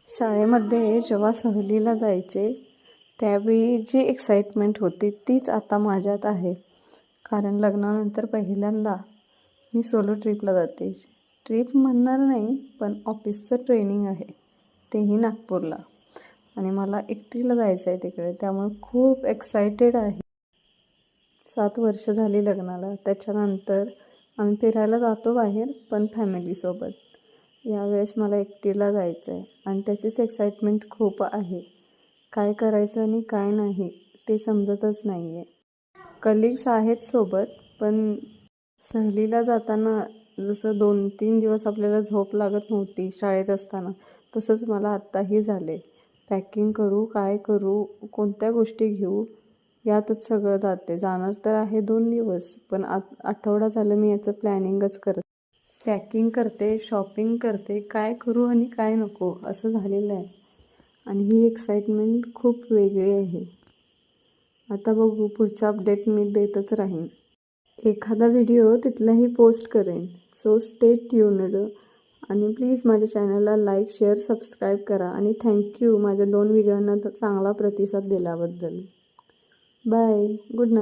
शाळेमध्ये जेव्हा सहलीला जायचे त्यावेळी जी एक्साइटमेंट होती तीच आता माझ्यात आहे. कारण लग्नानंतर पहिल्यांदा मी सोलो ट्रिपला जाते. ट्रिप म्हणणार नाही, पण ऑफिसचं ट्रेनिंग आहे, तेही नागपूरला. आणि मला एकटीला जायचं आहे तिकडे, त्यामुळे खूप एक्सायटेड आहे. 7 वर्ष झाली लग्नाला. त्याच्यानंतर आम्ही फिरायला जातो बाहेर, पण फॅमिलीसोबत. यावेळेस मला एकटीला जायचं आहे आणि त्याचीच एक्साइटमेंट खूप आहे. काय करायचं आणि काय नाही ते समजतच नाही आहे. कलिग्स आहेत सोबत, पण सहलीला जाताना जसं 2-3 दिवस आपल्याला झोप लागत नव्हती शाळेत असताना, तसंच मला आत्ताही झाले. पॅकिंग करू, काय करू, कोणत्या गोष्टी घेऊ, यातच सगळं जाते. जाणार तर आहे 2 दिवस, पण आठवडा झालं मी याचं प्लॅनिंगच करते. पॅकिंग करते, शॉपिंग करते, काय करू आणि काय नको असं झालेलं आहे. आणि ही एक्साइटमेंट खूप वेगळी आहे. आता बघू, पुढचा अपडेट मी देतच राहीन. एखादा व्हिडिओ तिथलाही पोस्ट करेन. So stay tuned. आणि प्लीज माझ्या चॅनलला लाईक, शेअर, सबस्क्राईब करा. आणि थँक्यू माझ्या 2 व्हिडिओंना चांगला प्रतिसाद दिल्याबद्दल. बाय. Good night.